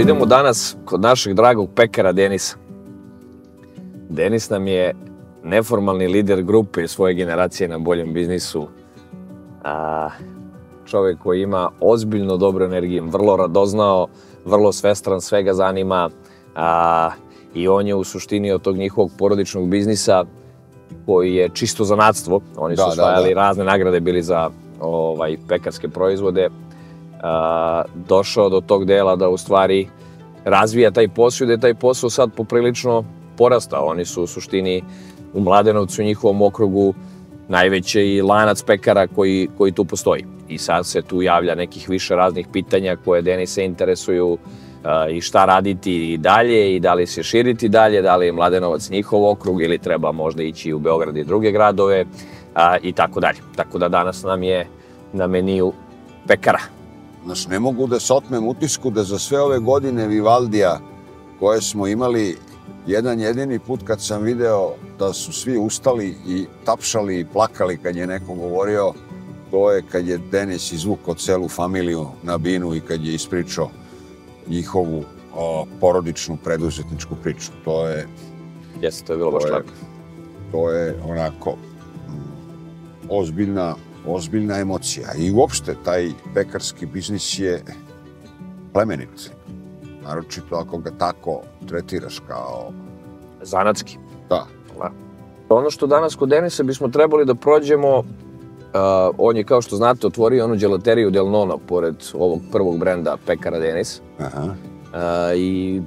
idemo danas kod našeg dragog pekara Denisa. Denis nam je neformalni lider grupe svoje generacije na boljem biznisu. Čovjek koji ima ozbiljno dobru energiju, vrlo radoznao, vrlo svestran, sve ga zanima. I on je u suštini od tog njihovog porodičnog biznisa koji je čisto zanatstvo. Oni su osvajali razne nagrade, bili za pekarske proizvode. Došao do tog dela da u stvari razvija taj posao i da je taj posao sad poprilično porastao. Oni su u suštini u Mladenovcu, u njihovom okrugu, najveći lanac pekara koji tu postoji. I sad se tu javlja nekih više raznih pitanja koje Denisa interesuju i šta raditi i dalje i da li se širiti dalje, da li je Mladenovac njihov okrug ili treba možda ići u Beograd i druge gradove i tako dalje. Tako da danas nam je na meniju pekara. Znaš, ne mogu da se otmem utisku da za sve ove godine Vivaldija koje smo imali, jedan jedini put kad sam video da su svi ustali i tapšali i plakali kad je neko govorio, to je kad je Denis izvukao celu familiju na binu i kad je ispričao njihovu porodičnu preduzetničku priču. To je... Jeste, to je bilo baš lepo. To je onako ozbiljna emocija. I uopšte taj pekarski biznis je plemenit. Naročito ako ga tako tretiraš kao... Zanatski. Da. Ono što danas kod Denisa bismo trebali da prođemo, on je, kao što znate, otvorio onu đelateriju Del Nono pored ovog prvog brenda pekara Denis. I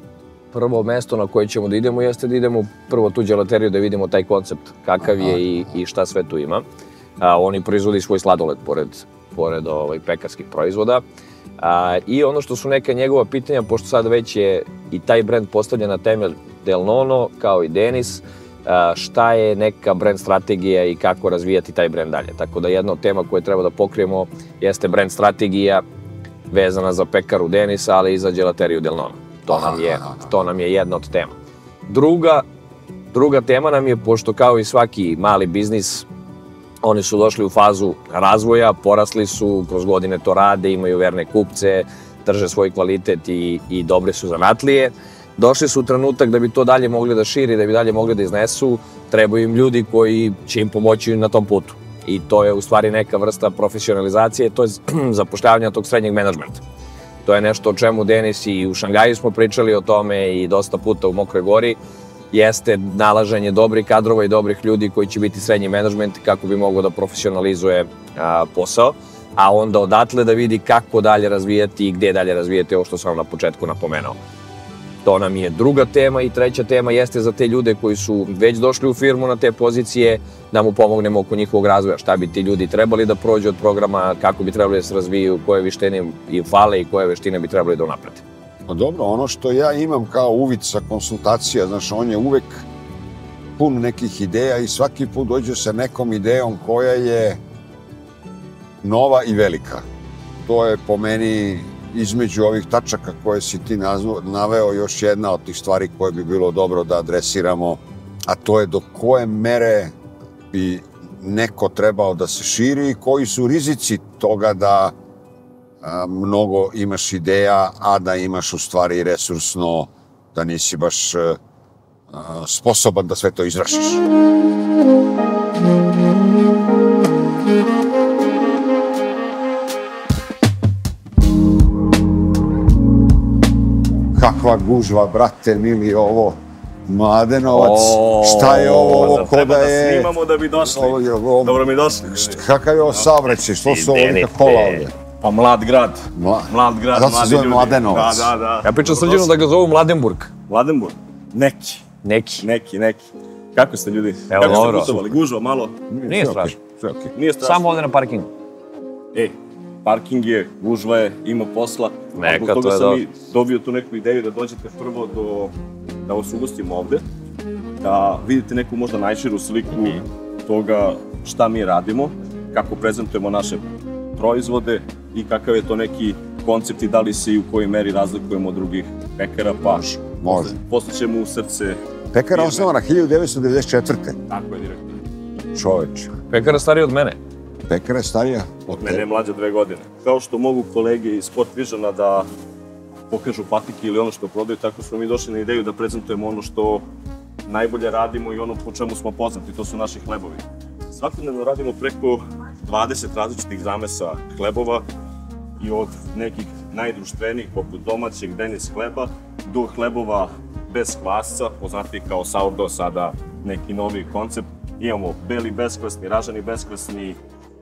prvo mesto na koje ćemo da idemo jeste da idemo prvo tu đelateriju da vidimo taj koncept, kakav je i šta sve tu ima. Oni proizvodi svoj sladoled pored pekarskih proizvoda. I ono što su neka njegova pitanja, pošto sad već je i taj brend postavljen na temelj Del Nono, kao i Denis, šta je neka brend strategija i kako razvijati taj brend dalje. Tako da jedna od tema koje treba da pokrijemo jeste brend strategija vezana za pekaru Denisa, ali i za đelateriju Del Nono. To nam je jedna od tema. Druga tema nam je, pošto kao i svaki mali biznis, oni su došli u fazu razvoja, porasli su, kroz godine to rade, imaju verne kupce, drže svoj kvalitet i dobre su zanatlije. Došli su u trenutak da bi to dalje mogli da širi, da bi dalje mogli da iznesu, trebaju im ljudi koji će im pomoći na tom putu. I to je u stvari neka vrsta profesionalizacije, to je zapošljavanja tog srednjeg menadžmenta. To je nešto o čemu Denis i u Šangaju smo pričali o tome i dosta puta u Mokroj Gori, jeste nalaženje dobrih kadrova i dobrih ljudi koji će biti srednji menadžment kako bi mogao da profesionalizuje posao, a onda odatle da vidi kako dalje razvijati i gde dalje razvijati, ovo što sam vam na početku napomenuo. To nam je druga tema i treća tema jeste za te ljude koji su već došli u firmu na te pozicije, da mu pomognemo oko njihovog razvoja, šta bi ti ljudi trebali da prođu od programa, kako bi trebali da se razviju, koje veštine im fale i koje veštine bi trebali da unaprede. Pa dobro, ono što ja imam kao uvid sa konsultacija, znaš, on je uvek pun nekih ideja i svaki put dođe sa nekom idejom koja je nova i velika. To je po meni između ovih tačaka koje si ti naveo još jedna od tih stvari koje bi bilo dobro da adresiramo, a to je do koje mere bi neko trebao da se širi i koji su rizici toga da mnogo imaš ideja, a da imaš u stvari resursno, da nisi baš sposoban da sve to izvršiš. Kakva gužva, brate mili, ovo Mladenovac, šta je ovo, ko da je... Treba da snimamo da bi došli, dobro mi došli. Kakav je ovo saobraćaj, što su ovo neka kola ovdje? Pa Mlad grad, mladi ljudi. Zato se zove Mladenovac. Da. Ja pričam Srđanu da ga zovu Mladenburg. Mladenburg? Neki. Kako ste ljudi? Kako ste putovali? Gužva malo? Nije strašno. Nije strašno. Samo ovdje na parkingu. Parking je, gužva je, ima posla. Neka, to je dobro. Sam i dobio tu neku ideju da dođete prvo da vas ugostimo ovde, da vidite neku možda najširu sliku toga šta mi radimo, kako prezentujemo naše proizvode i kakav je to neki koncept i da li se i u kojoj meri razlikujemo od drugih pekara, pa može. Posle ćemo u srce... Pekara osnovana 1994. Tako je, direktno. Čoveč. Pekara starija od mene. Pekara je starija? Od mene je mlađa 2 godine. Kao što mogu kolege iz Sport Visiona da pokažu patike ili ono što prodaju, tako smo mi došli na ideju da prezentujemo ono što najbolje radimo i ono po čemu smo poznati, to su naši hlebovi. Svakodnevno radimo preko 20 različitih zamesa hlebova i od nekih najdruštvenijih, poput domaćeg Denis hleba, do hlebova bez kvasca, poznatiji kao sourdough, sada neki novi koncept. Imamo beli beskvasni, ražani beskvasni,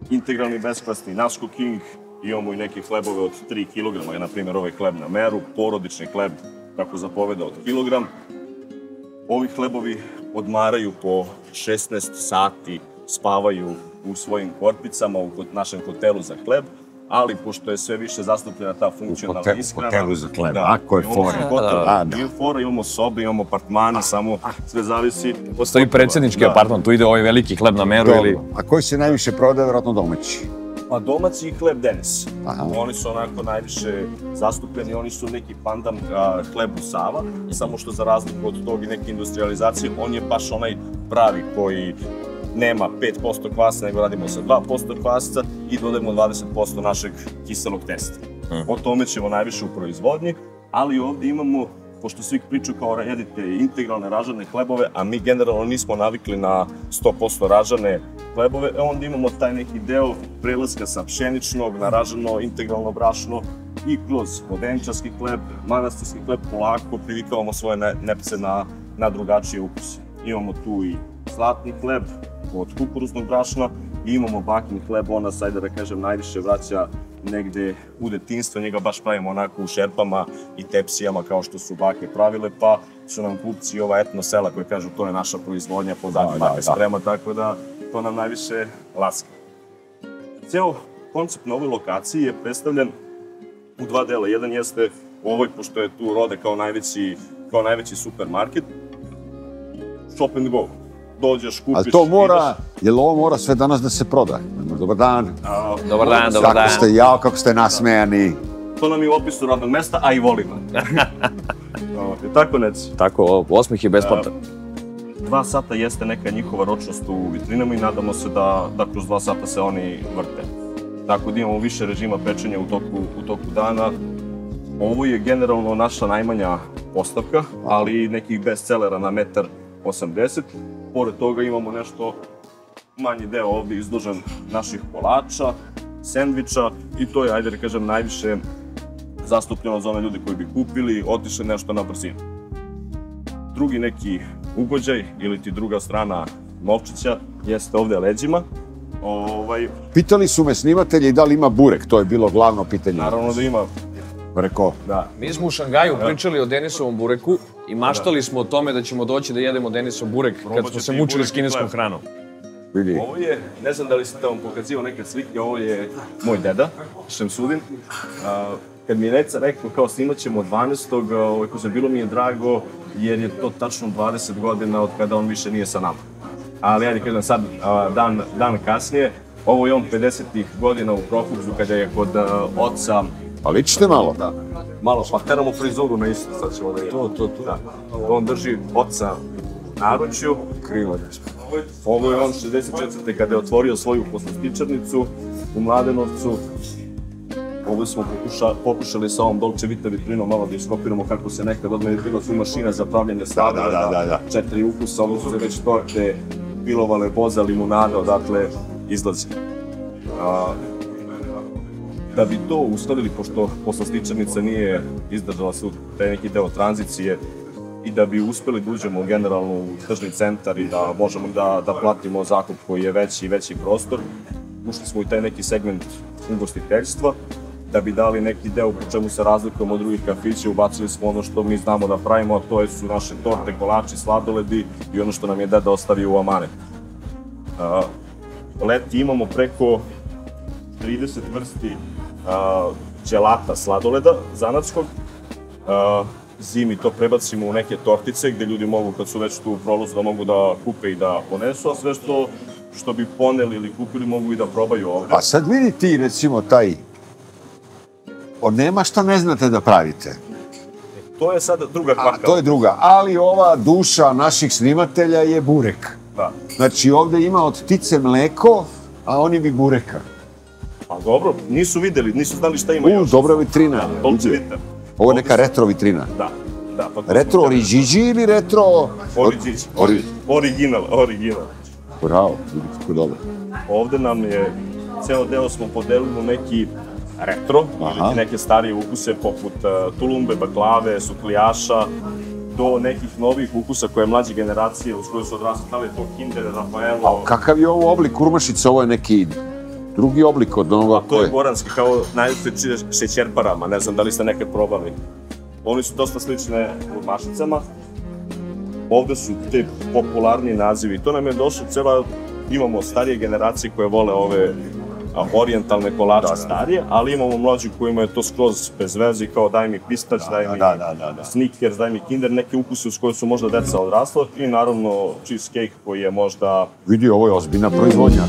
integralni beskvasni, naš cooking, imamo i neke hlebove od 3 kg, na primjer ovaj hleb na meru, porodični hleb, kako zapoveda, od kilogram. Ovi hlebovi odmaraju po 16 sati, spavaju u svojim korpicama u našem hotelu za hleb, ali pošto je sve više zastupljena ta funkcionalna ishrana... Hotelu za hleb, ako je fora. Imamo fora, imamo sobe, imamo apartmane, samo sve zavisi... Postoji predsjednički apartman, tu ide ovaj veliki hleb na meru ili... A koji se najviše prodaje, vjerojatno domaći? Pa domaći hleb Denis. Oni su onako najviše zastupljeni, oni su neki pandan hlebu Sava, samo što za razliku od tog i neke industrializacije, on je baš onaj pravi koji nema 5% kvasa, nego radimo sa 2% kvasca i dodajemo 20% našeg kiselog testa. O tome ćemo najviše u proizvodnji, ali ovdje imamo, pošto svi pričaju kao jedite integralne ražane hlebove, a mi generalno nismo navikli na 100% ražane hlebove, onda imamo taj neki deo prelaska sa pšeničnog na ražano integralno brašno i kroz vodenčarski hleb, manastirski hleb, polako privikavamo svoje nepce na drugačije ukuse. Imamo tu i zlatni hleb od kukuruznog brašna i imamo bakni hleb, on nas, ajde da kažem, najviše vraća negde u detinjstvo, njega baš pravimo onako u šerpama i tepsijama kao što su bake pravile, pa su nam kupci ova etno sela koji kažu to je naša proizvodnja, pozadnje bake sprema, tako da to nam najviše laska. Ceo koncept na ovoj lokaciji je predstavljen u dva dela. Jedan jeste ovoj, pošto je tu Rode kao najveći supermarket, shop and go. Dođeš, kupiš, ali to mora, jel ovo mora sve danas da se proda? Dobar dan. Dobar dan, dobar dan. Kako ste nasmejani. To nam je u opisu radnog mesta, a i volimo. Tako neci. Tako, osmih je besplatan. 2 sata jeste neka njihova ročnost u vitrinama i nadamo se da kroz 2 sata se oni vrte. Tako da imamo više režima pečenja u toku dana. Ovo je generalno naša najmanja postavka, ali i nekih bestsellera na 1,80 m. Pored toga imamo nešto manji deo ovdje izložen naših kolača, sendviča i to je, ajde da kažem, najviše zastupljeno za one ljudi koji bi kupili, otišli nešto na brzinu. Drugi neki ugođaj ili ti druga strana novčića jeste ovdje leđima. Pitali su me snimatelji da li ima burek, to je bilo glavno pitanje. Naravno da ima. Rekao. Mi smo u Šangaju pričali o Denisovom bureku i maštali smo o tome da ćemo doći da jedemo Denisov burek kad smo se mučili s kineskom hranom. Ovo je, ne znam da li ste vam pokazio neke slike, ovo je moj deda, Šemsudin. Kad mi je Neca rekao kao snimat ćemo 12. Bilo mi je drago jer je to tačno 20 godina od kada on više nije sa nama. Ali ja kažem sad, dan kasnije, ovo je on 50-ih godina u Prohubzu kada je kod oca. Pa ličite malo. Da, malo, pa teramo frizuru na isto, sad ćemo da je. To. On drži oca u naručju. Krivo. Ovo je on 64. kada je otvorio svoju poslastičarnicu u Mladenovcu. Ovo smo pokušali sa ovom Dolce Vita vitrinom malo da iskopiramo kako se nekad od mene bilo su mašina za pravljanje sladoleda, 4 ukusa, ovo su se već torte pilovale, boza, limunada, odatle izlazi. Da bi to uskladili, pošto poslastičarnica nije izdržala se taj neki deo tranzicije i da bi uspeli da uđemo generalno u tržni centar i da možemo da platimo zakup koji je veći i veći prostor, ušli smo u taj neki segment ugostiteljstva, da bi dali neki deo po čemu se razlikujemo od drugih kafića, ubacili smo ono što mi znamo da pravimo, a to su naše torte, kolači, sladoledi i ono što nam je deda ostavio u amanet. Leti imamo preko 30 vrsti ćelata sladoleda zanatskog. Zimi to prebacimo u neke tortice gdje ljudi mogu, kad su već tu u prolazu, da mogu da kupe i da ponesu, a sve što bi poneli ili kupili mogu i da probaju ovdje. A sad vidi ti, recimo, taj... Nema šta ne znate da pravite. To je sad druga kvaka. To je druga, ali ova duša naših snimatelja je burek. Da. Znači ovdje ima od ptice mleko, a oni bi bureka. Pa dobro, nisu videli, nisu znali šta ima još. Dobra vitrina. Dolce Vita. Ovo je neka retro vitrina. Da. Retro Oriđiđi ili retro... Original. Bravo, vidi kako dobro. Ovde nam je, ceo deo smo podelili u neki retro, ili neke starije ukuse poput tulumbe, baklave, suklijaša, do nekih novih ukusa koje mlađe generacije uz koje su odrasli, da li je to Kinder, Rafaelo... A kakav je ovo oblik Kurmašica? Ovo je neki drugi oblik od onoga koje... To je goranski, kao najljepše šećerparama, ne znam da li ste nekad probali. Oni su dosta slične Kurmašicama. Ovde su te popularni nazivi. To nam je došlo imamo starije generacije koje vole ove orijentalne kolače starije, ali imamo mlađi kojima je to skroz bez veze, kao daj mi pistać, daj mi Snickers, daj mi Kinder, neke ukuse uz koje su možda deca odrasla i naravno cheesecake koji je možda... Vidi, ovo je ozbiljna proizvodnja.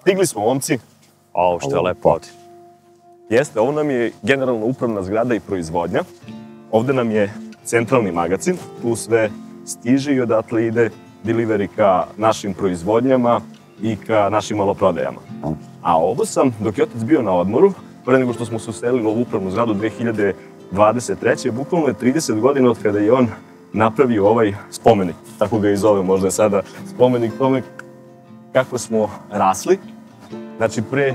Stigli smo, momci. O, što je lepo ovdje. Jeste, ovo nam je generalno upravna zgrada i proizvodnja. Ovde nam je centralni magazin, tu sve stiže i odatle ide delivery ka našim proizvodnjama i ka našim maloprodajama. A ovo sam, dok je otac bio na odmoru, pre nego što smo se uselili u ovu upravnu zgradu 2023. Bukvalno je 30 godina od kada je on napravio ovaj spomenik. Tako ga i zove, možda je sada spomenik tome kako smo rasli. Znači, pre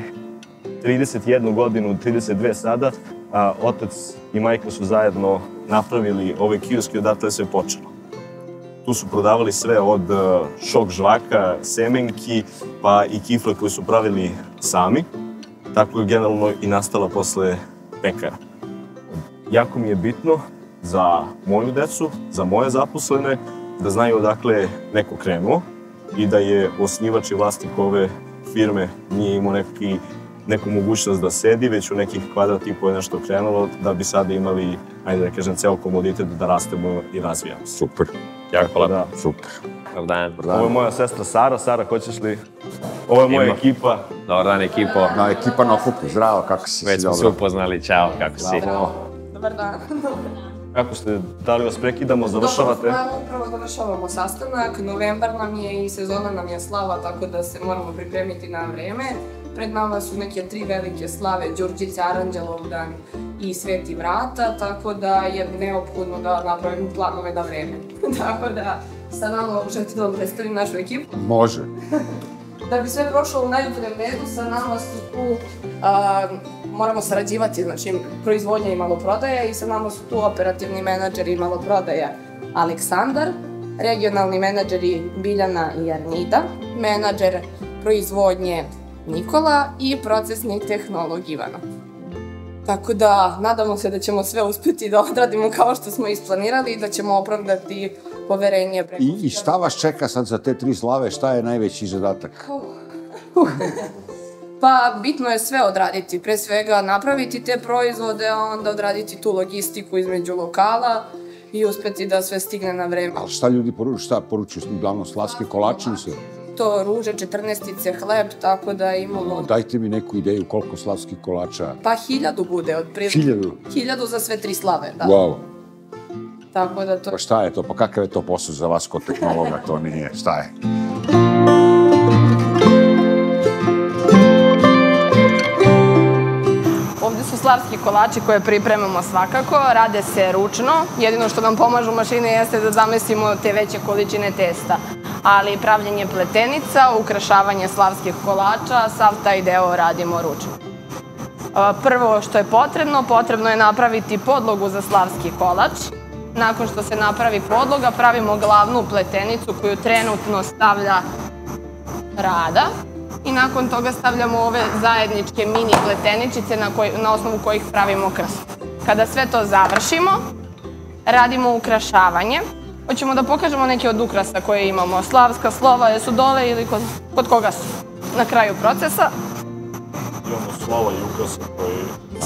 31 godinu, 32 sada, otac i majka su zajedno napravili ove kioske, odatle se počelo. Tu su prodavali sve od šok žvaka, semenki, pa i kifle koje su pravili sami. Tako je generalno i nastala posle pekara. Jako mi je bitno za moju decu, za moje zaposlene, da znaju odakle je neko krenuo i da je osnivač i vlasnik ove firme nije imao neku mogućnost da sedi, već u nekih kvadrat i po je nešto krenulo, da bi sada imali, ajde da kažem, ceo komoditet da rastemo i razvijamo. Super. Jako lepo. Super. Dobar dan. Ovo je moja sestra Sara. Sara, hoćeš li? Ovo je moja ekipa. Dobar dan, ekipo. Da, ekipa na okupu. Zdravo, kako si? Već smo se upoznali, čao, kako si? Dobar dan. Kako ste, da li vas prekidamo, završavate? Upravo završavamo sastanak, novembar nam je i sezona nam je slava, tako da se moramo pripremiti na vreme. Pred nama su neke 3 velike slave, Đurđica, Aranđelovdan i Sveti Vrata, tako da je neophodno da napravimo planove na vreme. Tako da, sa nama želite da vam predstavim našu ekipu? Može. Da bi sve prošlo u najboljem redu, sa nama su tu, moramo sarađivati, znači proizvodnja i maloprodaja, i sa nama su tu operativni menadžeri maloprodaja Aleksandar, regionalni menadžeri Biljana i Arnida, menadžer proizvodnje Nikola i procesni tehnolog Ivana. Tako da, nadamo se da ćemo sve uspjeti da odradimo kao što smo isplanirali i da ćemo opravdati poverenje. I šta vas čeka sad za te 3 slave? Šta je najveći zadatak? Pa, bitno je sve odraditi. Pre svega, napraviti te proizvode, a onda odraditi tu logistiku između lokala i uspjeti da sve stigne na vreme. Ali šta ljudi poručuju? Šta poručuju? Uglavnom slatke kolače ili sve? To ruže, 14-ice, hleb, tako da imamo... Dajte mi neku ideju koliko slavskih kolača. Pa 1000 bude otprilike. 1000? 1000 za sve 3 slave, da. Wow. Tako da to... Pa šta je to? Pa kakav je to posao za vas kod tehnologa? To nije. Šta je? Ovdje su slavski kolači koje pripremamo svakako, rade se ručno. Jedino što nam pomažu mašine jeste da zamesimo te veće količine testa. Ali pravljenje pletenica, ukrašavanje slavskih kolača, sav taj deo radimo ručno. Prvo što je potrebno je napraviti podlogu za slavski kolač. Nakon što se napravi podloga, pravimo glavnu pletenicu koju trenutno stavlja Rada. I nakon toga stavljamo ove zajedničke mini pleteničice na osnovu kojih pravimo krst. Kada sve to završimo, radimo ukrašavanje. Hoćemo da pokažemo neke od ukrasa koje imamo. Slavska slova, jesu dole ili kod koga su? Na kraju procesa. Imamo slova i ukrase koje...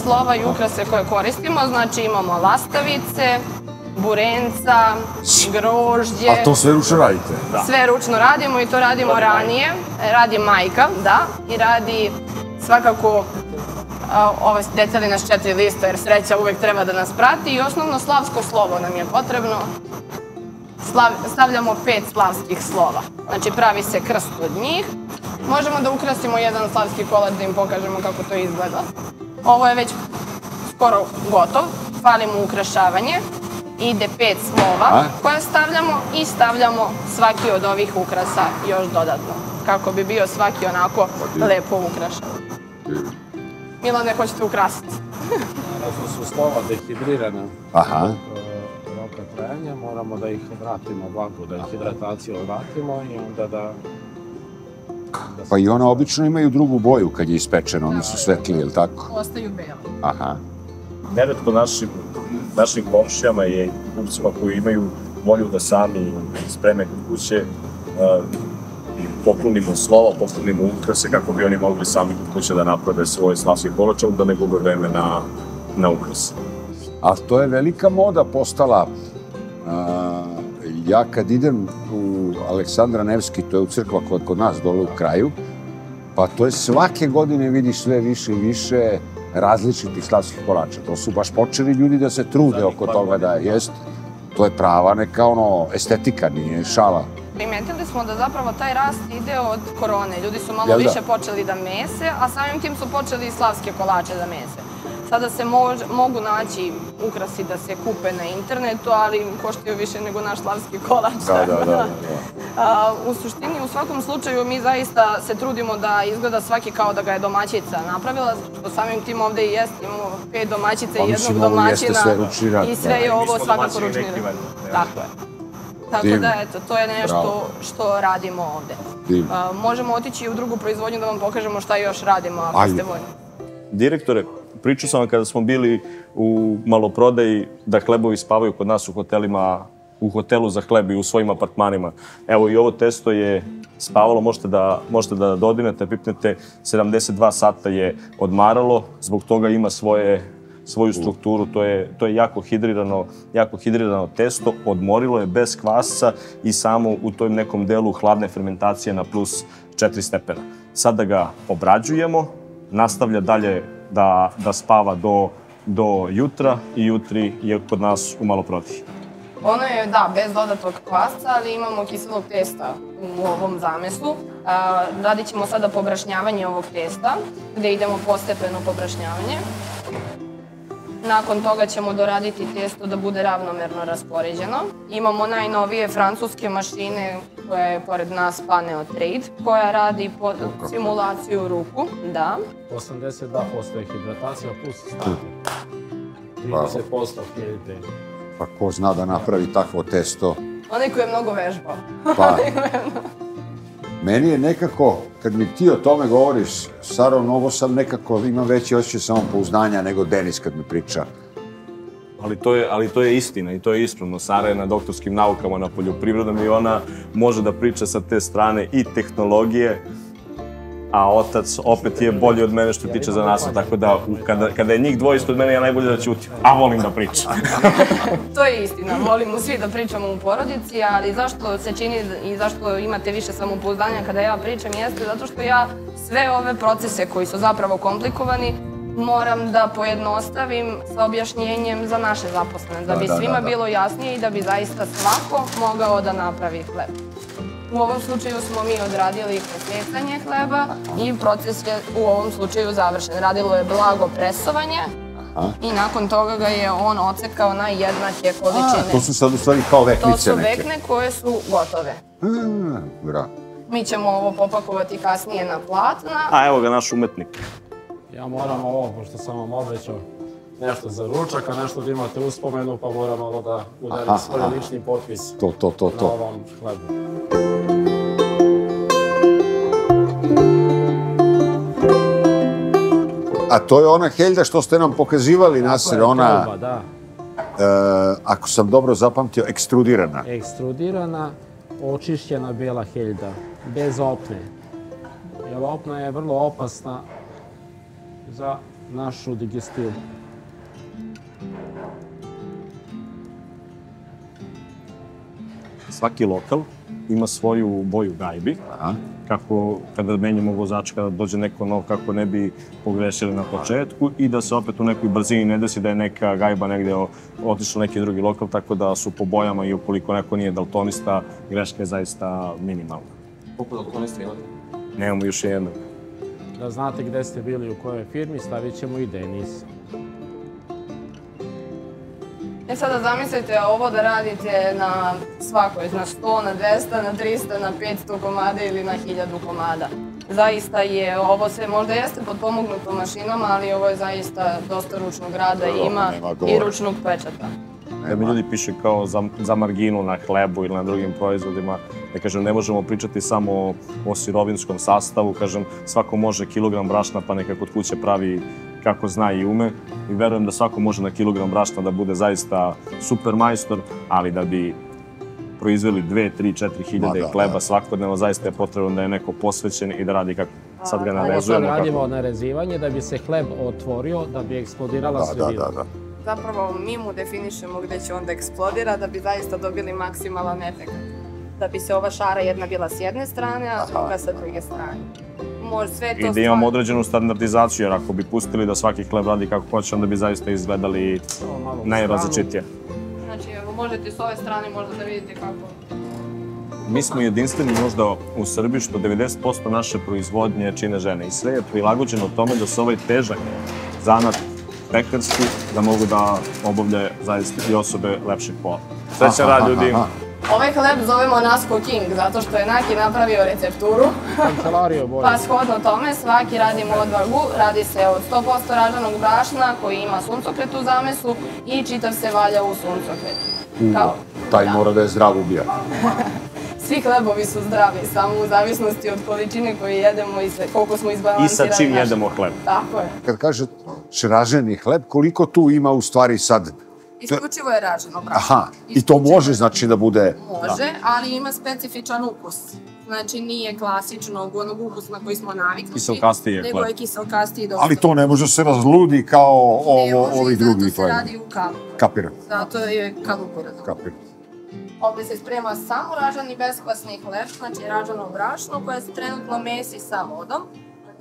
Slova i ukrase koje koristimo, znači imamo lastavice, burenca, grožđe. A to sve ručno radite? Sve ručno radimo i to radimo ranije. Radi majka, da, i radi svakako, ovo decali nas 4 lista jer sreća uvek treba da nas prati i osnovno slavsko slovo nam je potrebno. Stavljamo 5 slavskih slova, znači pravi se krst od njih. Možemo da ukrasimo jedan slavski kolač da im pokažemo kako to izgleda. Ovo je već skoro gotov, falimo ukrašavanje. Ide 5 slova koje stavljamo i stavljamo svaki od ovih ukrasa još dodatno, kako bi bio svaki onako lepo ukrašan. Milane, hoćete ukrasiti? Naravno su slova dehidrirana roka trajanja, moramo da ih vratimo vlagu, da ih hidrataciju vratimo i onda da... Pa i ona obično imaju drugu boju kad je ispečeno, oni su svetli, je li tako? Ostaju bele. Aha. Neretko našim komšijama i kupcima koji imaju volju da sami spreme kod kuće i poklonimo slova, poklonimo ukrase kako bi oni mogli sami kod kuće da naprave svoje slavske kolače, da ne gube vreme na ukrase. A to je velika moda postala. Ja kad idem u Aleksandra Nevski, to je u crkva kod nas dole u kraju, pa to je svake godine vidiš sve više i više različitih slavskih kolača. To su baš počeli ljudi da se trude oko toga da jest. To je prava neka estetika, nije šala. Primetili smo da zapravo taj rast ide od korone. Ljudi su malo više počeli da mese, a samim tim su počeli i slavske kolače da mese. Sada se mogu naći ukrasi da se kupe na internetu, ali koštaju više nego naš slavski kolač. Da. U suštini, u svakom slučaju, mi zaista se trudimo da izgleda svaki kao da ga je domaćica napravila, što samim tim ovde i jeste. Imamo 5 domaćica i jednog domaćina i sve je ovo svakako ručni rad. Tako je. Tako da, eto, to je nešto što radimo ovde. Možemo otići u drugu proizvodnju da vam pokažemo šta još radimo, ako ste voljni. Direktore, pričao sam vam kada smo bili u maloprodaji da hlebovi spavaju kod nas u hotelima, u hotelu za hleb i u svojim apartmanima. Evo i ovo testo je spavalo, možete da dodinete, pipnete, 72 sata je odmaralo, zbog toga ima svoju strukturu, to je jako hidrirano testo, odmorilo je bez kvasca i samo u tom nekom delu hladne fermentacije na plus 4 stepena. Sada ga obrađujemo, nastavlja dalje da spava do jutra i jutri je kod nas u maloprodaji. Ono je, da, bez dodatnog kvasca, ali imamo kiselog testa u ovom zamesu. Radit ćemo sada pobrašnjavanje ovog testa, gde idemo postepeno pobrašnjavanje. Nakon toga ćemo doraditi testo da bude ravnomerno raspoređeno. Imamo najnovije francuske mašine koja je pored nas Paneo Trade, koja radi simulaciju ruku, da. 82% je hidratacija plus starter. 30% hidrite. Pa ko zna da napravi takvo testo? Onaj koji je mnogo vežbao. Pa, meni je nekako, kad mi ti o tome govoriš, Saro, mnogo sam nekako, imam veći osjećaj samopouzdanja nego Denis kad mi priča. Ali to je istina i to je ispravno. Sara je na doktorskim naukama na poljoprivredom i ona može da priča sa te strane i tehnologije, a otac opet je bolji od mene što tiče za nas, tako da kada je njih dvoje ispred mene, ja najbolje da ćutim, a volim da pričam. To je istina, volimo svi da pričamo u porodici, ali zašto se čini i zašto imate više samopouzdanja kada ja pričam jeste zato što ja sve ove procese koji su zapravo komplikovani moram da pojednostavim sa objašnjenjem za naše zaposlene, da bi svima bilo jasnije i da bi zaista svako mogao da napravi hleb. U ovom slučaju smo mi odradili presecanje hleba i proces je u ovom slučaju završen. Radilo je blago presovanje i nakon toga ga je on ocekao na jednake količine. To su sad u stvari kao veknice neke. To su vekne koje su gotove. Mi ćemo ovo popakovati kasnije na platna. A evo ga naš umetnik. Ja moram ovo, pošto sam vam obećao, nešto za ručak, a nešto da imate uspomenu, pa moram ovo da udarim svoj lični potpis na ovom hlebu. A to je ona heljda što ste nam pokazivali, Nasir, ona, ako sam dobro zapamtio, ekstrudirana. Ekstrudirana, očišćena bela heljda, bez opne. Jer opna je vrlo opasna za našu digestivu. svaki lokal ima svoju boju gajbi, kako kada menjamo vozača, kada dođe neko nov, kako ne bi pogrešili na početku i da se opet u nekoj brzini ne desi da je neka gajba negde otišla neki drugi lokal, tako da su po bojama i ukoliko neko nije daltonista, greška je zaista minimalna. Koliko daltonista imate? Nemamo još jednog. Da znate gde ste bili u kojoj firmi, stavit ćemo i Denis. Sada zamislite ovo da radite na svakoj, na 100, na 200, na 300, na 500 komada ili na 1000 komada. Zaista je, ovo sve možda jeste potpomognuto mašinama, ali ovo je zaista dosta ručnog rada i ima i ručnog pečata. Da mi ljudi piše kao za marginu na hlebu ili na drugim proizvodima, da kažem, ne možemo pričati samo o sirovinskom sastavu, kažem, svako može kilogram brašna pa neka kod kuće pravi kako zna i ume i verujem da svako može na kilogram brašna da bude zaista super majstor, ali da bi proizveli 2, 3, 4 hiljade hleba svakodnevno, zaista je potrebno da je neko posvećen i da radi kako sad ga narezujemo. Sad radimo narezivanje da bi se hleb otvorio, da bi eksplodirala sredina. Zapravo mi mu definišemo gde će onda eksplodira da bi zaista dobili maksimalan efekt. Da bi se ova šara jedna bila s jedne strane, a druga sa druge strane. I da imamo određenu standardizaciju, jer ako bi pustili da svaki hleb radi kako hoće, onda bi zaista izgledali najrazličitije. Znači, evo možete s ove strane možda da vidite kako... Mi smo jedinstveni možda u Srbiji što 90% naše proizvodnje čine žene i sve je prilagođeno tome da se ovaj težak zanat pekarski, da mogu da obavljaju zaista i osobe lepšeg pola. Srećan rad ljudi! Ovaj hleb zovemo Nasco King, zato što je Naki napravio recepturu. Pa shodno tome svaki radimo odvagu, radi se od 100% raženog brašna koji ima suncokret u zamesu i čitav se valja u suncokretu. Taj mora da je zdrav ubija. Svi hlebovi su zdravi, samo u zavisnosti od količine koju jedemo i koliko smo izbalansirali. I sa čim jedemo hleb. Tako je. Kad kažeš raženi hleb, koliko tu ima u stvari sad? Isključivo je raženo brašno. Aha, i to može znači da bude... Može, ali ima specifičan ukus. Znači nije klasičnog onog ukusa na koji smo naviknuti. Kiselkastiji je hleb. Nego je kiselkastiji dosta. Ali to ne može se razludi kao ovi drugi. Ne može, zato se radi u kalu. Kapiram. Zato je kaluporadno. Kapiram. Ovdje se sprema samo ražani beskvasni hleb, znači ražano brašno koje se trenutno mesi sa vodom.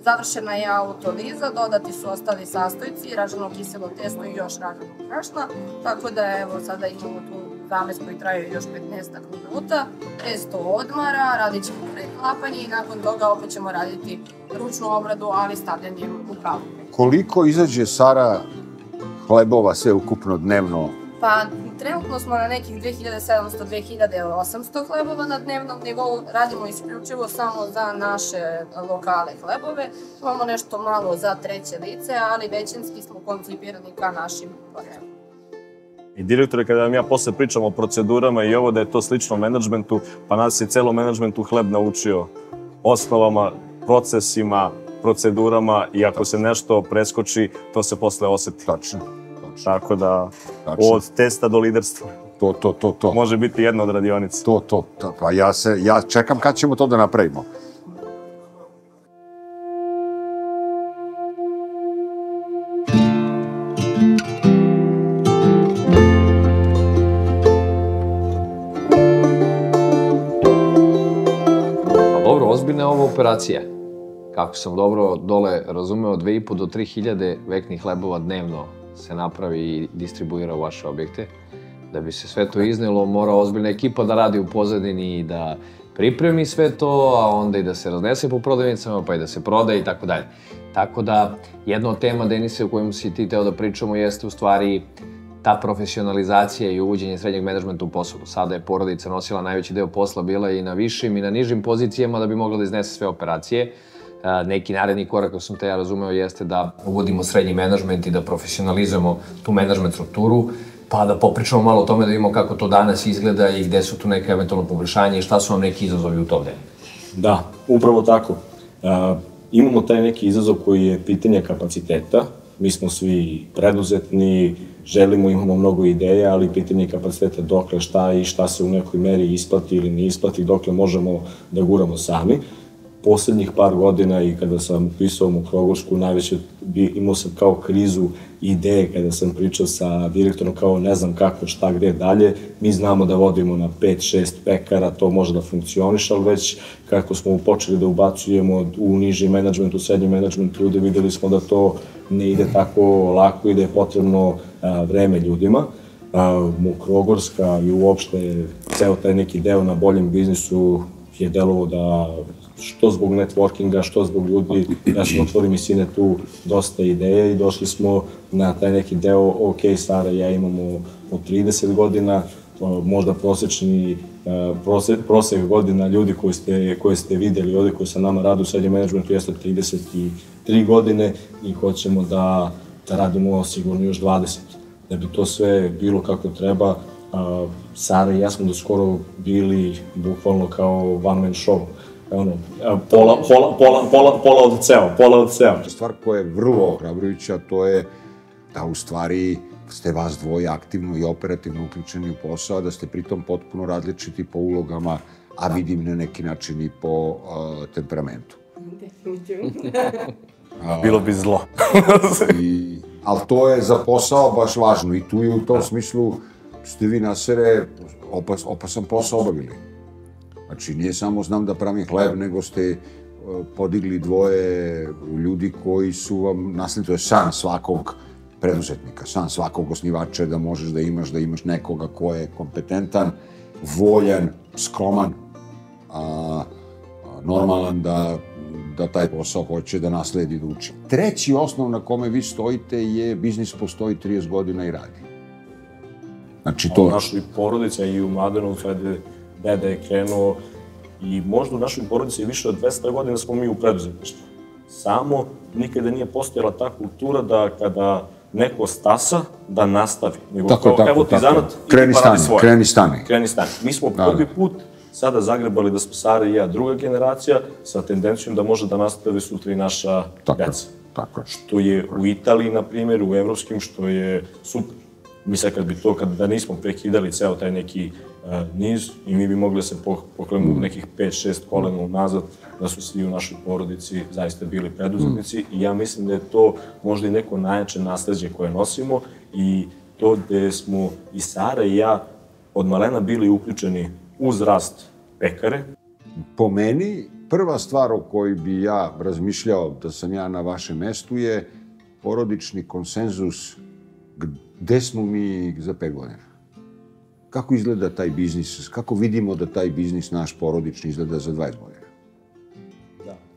Završena je autoliza, dodati su ostali sastojci, ražano kiselo testo i još raženog brašna. Tako da evo sada imamo tu zames koji traje još 15 minuta. Testo odmara, radit ćemo preklapanje i nakon toga opet ćemo raditi ručnu obradu, ali stavljanjem u kavu. Koliko izađe, Sara, hlebova sve ukupno dnevno? Pa trenutno smo na nekih 2700-2800 hlebova na dnevnom nivou. Radimo isključivo samo za naše lokale hlebove. Imamo nešto malo za treće lice, ali većinski smo koncipirani ka našim potrebama. I direktore, kada vam ja posle pričam o procedurama i ovo da je to slično menadžmentu, pa nas je celo menadžmentu hleb naučio osnovama, procesima, procedurama i ako se nešto preskoči, to se posle oseti. Tačno. Tako da, od testa do liderstva. To. Može biti jedna od radionica. To. Pa ja čekam kad ćemo to da napravimo. Pa dobro, ozbiljna je ova operacija. Kako sam dobro dole razumeo, 2.500 do 3.000 veknih hlebova dnevno se napravi i distribuira u vaše objekte. Da bi se sve to iznelo, mora ozbiljna ekipa da radi u pozadini i da pripremi sve to, a onda i da se raznese po prodavnicama, pa i da se prodaje i tako dalje. Tako da, jedna od tema, Denise, o kojom si ti teo da pričamo, jeste u stvari ta profesionalizacija i uvođenje srednjeg menadžmenta u poslu. Sada je porodica nosila najveći deo posla, bila i na višim i na nižim pozicijama da bi mogla da iznese sve operacije. Neki naredni korak, kako sam te ja razumeo, jeste da uvodimo srednji menadžment i da profesionalizujemo tu menadžment strukturu, pa da popričamo malo o tome da vidimo kako to danas izgleda i gde su tu neke eventualno poboljšanja i šta su nam neki izazovi u tom delu. Da, upravo tako. Imamo taj neki izazov koji je pitanje kapaciteta. Mi smo svi preduzetni, želimo, imamo mnogo ideja, ali pitanje kapaciteta dokle šta i šta se u nekoj meri isplati ili ne isplati, dokle možemo da guramo sami. poslednjih par godina i kada sam upisao Mokrogorsku, najveće imao sam kao krizu ideje kada sam pričao sa direktorom kao ne znam kako, šta, gde dalje. Mi znamo da vodimo na 5-6 pekara, to može da funkcioniš, ali već kako smo počeli da ubacujemo u niži menadžment, u srednji menadžment ljude, videli smo da to ne ide tako lako i da je potrebno vreme ljudima. Mokrogorska i uopšte ceo taj neki deo na boljem biznisu je delovo da što zbog networkinga, što zbog ljudi, ja sam otvorim i sine tu dosta ideja i došli smo na taj neki deo, ok, Sara i ja imamo od 30 godina, možda prosek godina ljudi koje ste videli ovde, koji sa nama rade u srednjem menadžmentu, jeste 33 godine i hoćemo da radimo sigurno još 20. Da bi to sve bilo kako treba, Sara i ja smo do skoro bili bukvalno kao one man show. Pola od ceo. Stvar koja je vrlo ohrabrujuća, to je da u stvari ste vas dvoje aktivno i operativno uključeni u posao, da ste pritom potpuno različiti po ulogama, a vidim na neki način i po temperamentu. Definitivno. Bilo bi zlo. Ali to je za posao baš važno i tu je u tom smislu ste vi na sere opasan posao obavili. Znači, nije samo znam da pravim hleb, nego ste podigli dvoje ljudi koji su vam nasledili, to je san svakog preduzetnika, san svakog osnivača da možeš da imaš nekoga ko je kompetentan, voljan, skroman, normalan da taj posao hoće da nasledi, da uči. Treći osnov na kome vi stojite je biznis postoji 30 godina i radi. Znači to... U našoj porodici i u Mladenom, kada deda je krenuo i možda u našoj porodici više od 200 godina smo mi u preduzetništvu. Samo nikada nije postojala ta kultura da kada neko stasa, da nastavi. Tako. Evo ti zanat, kreni stani. Mi smo prvi put sada zagrebali da smo Sara i ja druga generacija sa tendencijom da može da nastavi sutra i naša deca. Što je u Italiji, na primjer, u evropskim, što je super. Mi sad kada nismo prekidali ceo taj neki niz i mi bi mogli da se poklenemo nekih 5-6 kolena unazad, da su svi u našoj porodici zaista bili preduzetnici i ja mislim da je to možda i neko najjače nasleđe koje nosimo i to gde smo i Sara i ja od malena bili uključeni uz rast pekare. Po meni, prva stvar o kojoj bi ja razmišljao da sam ja na vašem mestu je porodični konsenzus gde smo mi za 5 godina. Kako izgleda taj biznis, kako vidimo da taj biznis naš porodični izgleda za 20 godina.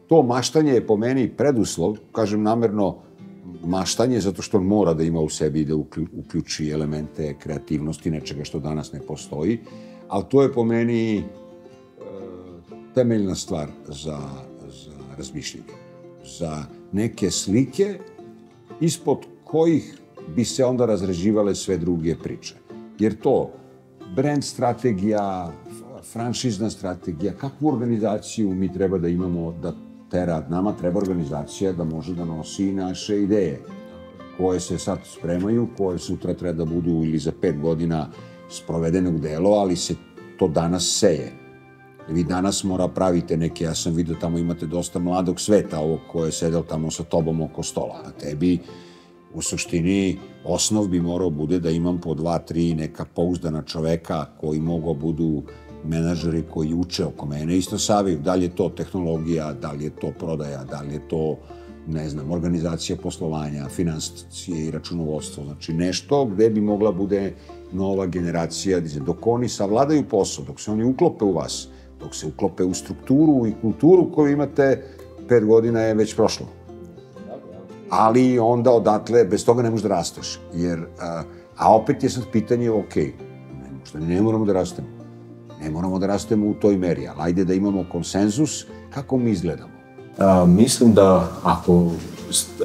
To maštanje je po meni preduslov, kažem namerno maštanje, zato što on mora da ima u sebi da uključi elemente kreativnosti, nečega što danas ne postoji, ali to je po meni temeljna stvar za razmišljanje. Za neke slike ispod kojih bi se onda razređivale sve druge priče. Jer to, brand strategija, franšizna strategija, kakvu organizaciju mi treba da imamo da tera, nama treba organizacija da može da nosi naše ideje, koje se sad spremaju, koje sutra treba da budu ili za 5 godina sprovedene u delo, ali se to danas seje. Vi danas mora pravite neke, ja sam vidio tamo imate dosta mladog sveta, ovog koje je sedel tamo sa tobom oko stola, a tebi u suštini osnov bi morao bude da imam po 2-3 neka pouzdana čoveka koji mogu budu menadžeri koji uče oko mene, isto saviju, da li je to tehnologija, da li je to prodaja, da li je to, ne znam, organizacija poslovanja, finansije i računovodstvo, znači nešto gde bi mogla bude nova generacija, dok oni savladaju posao, dok se oni uklope u vas, dok se uklope u strukturu i kulturu koju imate, 5 godina je već prošlo. Ali onda odatle, bez toga ne možeš da rasteš, jer, a opet je sad pitanje, ok, možda ne moramo da rastemo. Ne moramo da rastemo u toj meri, ali ajde da imamo konsenzus kako mi izgledamo. Mislim da ako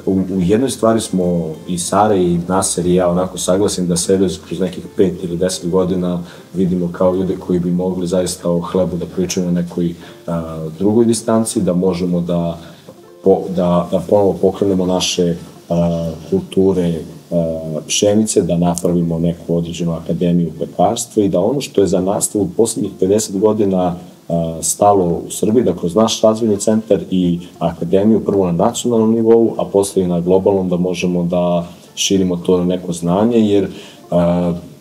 u jednoj stvari smo i Sara i Naser i ja onako saglasim da sebe kroz nekih 5 ili 10 godina vidimo kao ljude koji bi mogli zaista o hlebu da pričamo na nekoj drugoj distanci, da možemo da ponovo pokrenemo naše kulture pšenice, da napravimo neku određenu akademiju pekarstva i da ono što je za nastavu poslednjih 50 godina stalo u Srbiji, da kroz naš razvojni centar i akademiju prvo na nacionalnom nivou, a posle i na globalnom da možemo da širimo to na neko znanje, jer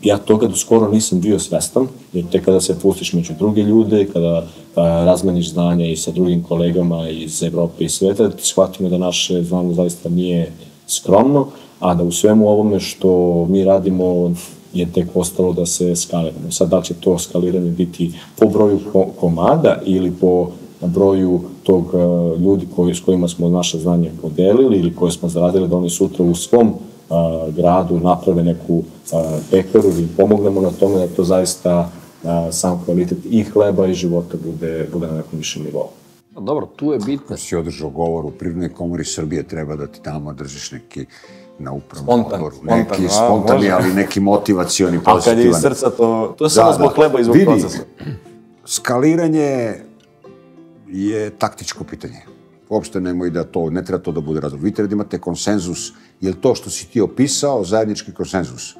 ja toga do skoro nisam bio svestan, jer tek kada se pustiš među druge ljude, kada razmeniš znanja i sa drugim kolegama iz Evrope i sveta, ti shvatimo da naše znanje zaista nije skromno, a da u svemu ovome što mi radimo je tek ostalo da se skaliramo. Sad, da će to skaliranje biti po broju komada ili po broju tog ljudi s kojima smo naše znanje podelili ili koje smo zaradili da oni sutra u svom gradu naprave neku pekaru ili pomognemo na tome da to zaista sam kvalitet i hleba i života bude na nekom višem nivou. Dobro, tu je bitno. Ako si održao govor u Privrednoj komori Srbije, treba da ti tamo držiš neki na upravnom odboru. Neki spontani, ali neki motivacioni, pozitivan. A kad je iz srca, to je samo zbog hleba i zbog procesa. Skaliranje je taktičko pitanje. Uopšte nemoj da to, ne treba to da bude razlog. Vi treba da imate konsenzus, jer to što si ti opisao, zajednički konsenzus.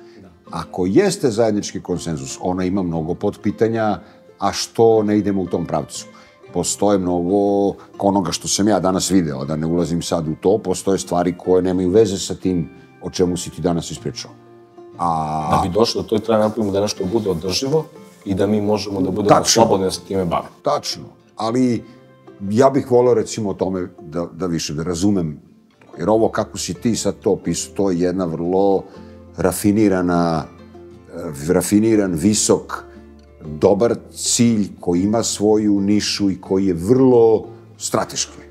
Ako jeste zajednički konsenzus, ona ima mnogo podpitanja, a što ne idemo u tom pravcu? Postoje mnogo onoga što sam ja danas video, da ne ulazim sad u to, postoje stvari koje nemaju veze sa tim o čemu si ti danas ispričao. Da bi došlo do toga treba napravimo da nešto bude održivo i da mi možemo da budemo slobodni da se time bavimo. Tačno, ali ja bih voleo recimo o tome da više, da razumem to. Jer ovo kako si ti sad to opisao, to je jedna vrlo rafiniran, visok, dobar cilj koji ima svoju nišu i koji je vrlo strateški.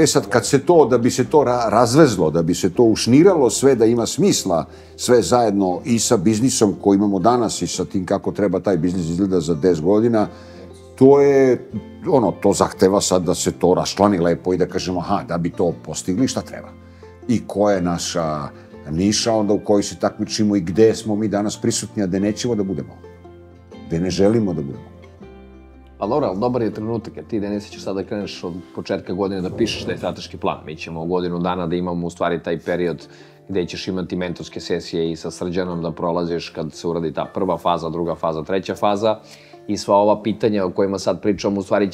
Sad, kad se to, da bi se to razvezlo, da bi se to ušniralo sve, da ima smisla, sve zajedno i sa biznisom koji imamo danas i sa tim kako treba taj biznis izgleda za 10 godina, to je, to zahteva sad da se to raščlani lepo i da kažemo, da bi to postigli, šta treba? I koja je naša niša onda u kojoj se takmičimo i gde smo mi danas prisutni, a gde nećemo da budemo. Gde ne želimo da budemo. Pa dobro, ali dobar je trenutak, jer ti, Denise, ćeš sad da kreneš od početka godine da pišeš taj strateški plan. Mi ćemo godinu dana da imamo u stvari taj period gde ćeš imati mentorske sesije i sa Srđanom da prolaziš kad se uradi ta prva faza, druga faza, treća faza. I sva ova pitanja o kojima sad pričamo, u stvari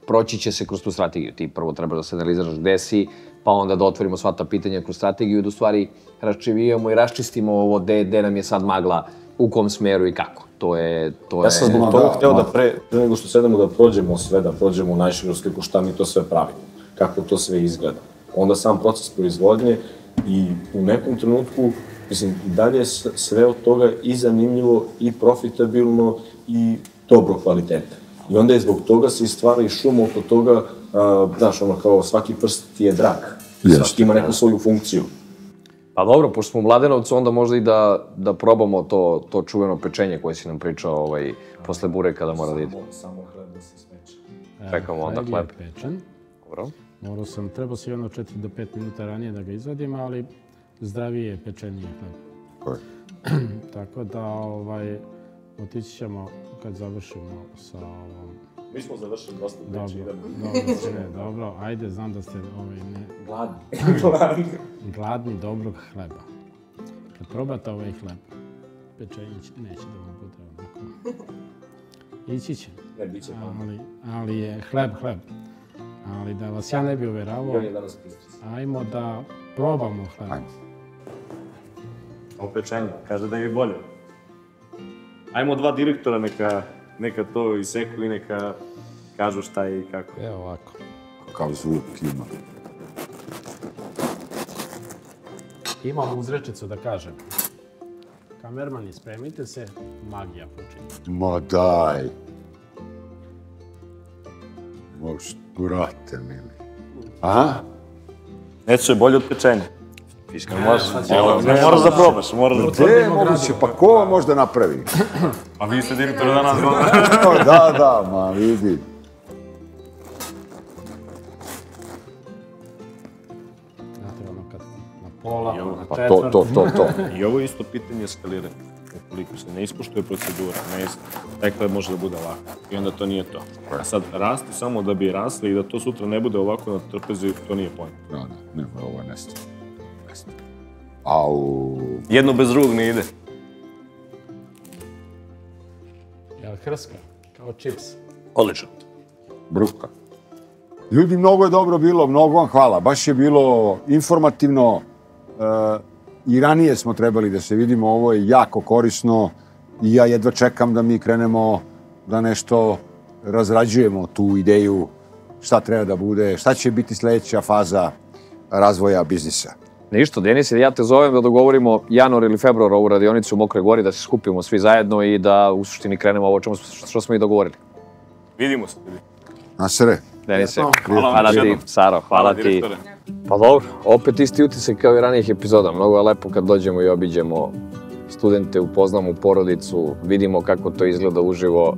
proći će se kroz tu strategiju. Ti prvo treba da se analiziraš gde si, pa onda da otvorimo sva ta pitanja kroz strategiju i da u stvari raščivijamo i raščistimo ovo gde nam je sad magla, u kom smeru i kako. Ja sam zbog toga hteo da pre nego što sedemo da prođemo sve, da prođemo u najširu sliku šta mi to sve pravimo, kako to sve izgleda. Onda sam proces proizvodnje i u nekom trenutku, mislim, dalje je sve od toga i zanimljivo, i profitabilno, i dobro kvaliteta. I onda je zbog toga se stvara i šum oko toga, znaš, kao svaki prst ti je drag. Svaki ima neku svoju funkciju. Pa dobro, pošto smo u Mladenovcu, onda možda i da probamo to čuveno pečenje koje si nam pričao posle bure kada mora da ide. Samo hleb da se speče. Čekamo onda hleb. Hleb je pečen. Dobro. Trebao sam jedno 4 do 5 minuta ranije da ga izvadim, ali zdravije je pečenije hleb. Tako da, otići ćemo kad završimo sa ovom... Mi smo završili dosta priče, idemo. Dobro, ajde, znam da ste gladni dobrog hleba. Kad probate ovaj hleb, pečenje neće da vam bude onako. Ići će. Ne, bit će ali je hleb. Ali da vas ja ne bi uveravao, ajmo da probamo hleb. O pečenju, kaže da je bolje. Ajmo 2 direktora, neka to iseku i neka kažu šta je i kako. Evo ovako. Kakav zvuk ima. Imam uzrečicu da kažem. Kamermani, spremite se, magija počinje. Ma daj. Brate mili. Aha? Neće je bolje od pečenja. Fiška, moraš da probaš, moguće, pa ko može da napravi? A vi ste direktor danas godina. Da, ma vidi. Znate, ono kad na pola, na Pa četvrt. to. I ovo je isto pitanje skaliranja. Ukoliko se ne ispoštuje procedura, taj hleb može da bude ovako. I onda to nije to. A sad, rasti samo da bi rasli i da to sutra ne bude ovako na trpezi, to nije pojma. Ne, ovo je nestalo. Jedno bez drugog ne ide. hrska, kao čips. Odlično. Bruka. Ljudi, mnogo je dobro bilo, mnogo vam hvala. Baš je bilo informativno. I ranije smo trebali da se vidimo, ovo je jako korisno i ja jedva čekam da mi krenemo da nešto razrađujemo tu ideju šta treba da bude, šta će biti sledeća faza razvoja biznisa. Ništa, Denis, ja te zovem da dogovorimo januar ili februar ovu radionicu u Mokroj Gori, da se skupimo svi zajedno i da u suštini krenemo ovo što smo i dogovorili. Vidimo se. Nasere. Denise, hvala ti, Saro, hvala ti. Pa dobro, opet isti utisak kao i ranijih epizoda. Mnogo je lepo kad dođemo i obiđemo studente, upoznamo porodicu, vidimo kako to izgleda uživo.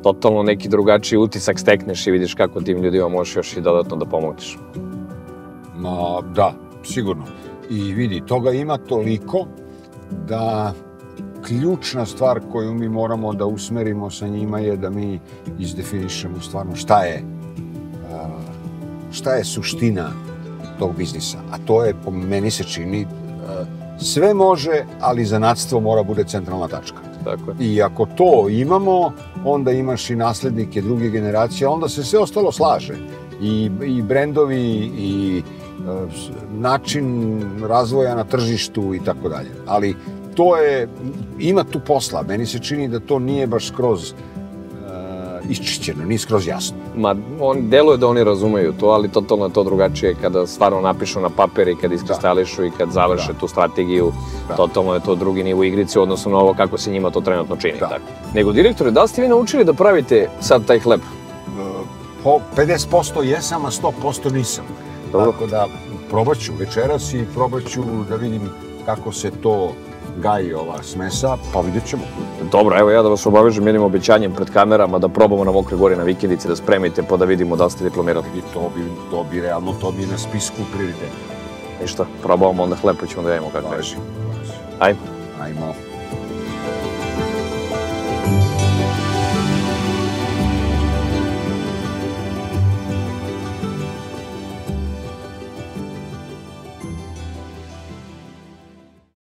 Totalno neki drugačiji utisak stekneš i vidiš kako tim ljudima možeš još i dodatno da pomogneš. Ma, da, sigurno. I vidi, toga ima toliko da ključna stvar koju mi moramo da usmerimo sa njima je da mi izdefinišemo stvarno šta je suština tog biznisa. A to je, po meni se čini, sve može, ali zanatstvo mora bude centralna tačka. Tako je. I ako to imamo, onda imaš i naslednike druge generacije, onda se sve ostalo slaže. I brendovi, i način razvoja na tržištu i tako dalje. Ali to je, ima tu posla. Meni se čini da to nije baš skroz iščićeno, nije skroz jasno. Ma, deluje da oni razumeju to, ali totalno je to drugačije kada stvarno napišu na papir i kad iskristališu i kad završe tu strategiju. Totalno je to drugi nivo igrice, odnosno na ovo kako se njima to trenutno čini. Nego, direktore, da li ste vi naučili da pravite sad taj hleb? Po 50% jesam, a 100% nisam. Tako da probat ću večeras i probat ću da vidim kako se to gaji ova smesa, pa vidjet ćemo. Dobro, evo ja da vas obavežem jednim obećanjem pred kamerama da probamo na Mokroj Gori na vikendici da spremite pa da vidimo da li ste diplomirali. I to bi realno, to bi na spisku prioriteta. Ništa, probavamo onda hleb pa ćemo da jedemo kako je. Ajmo. Ajmo.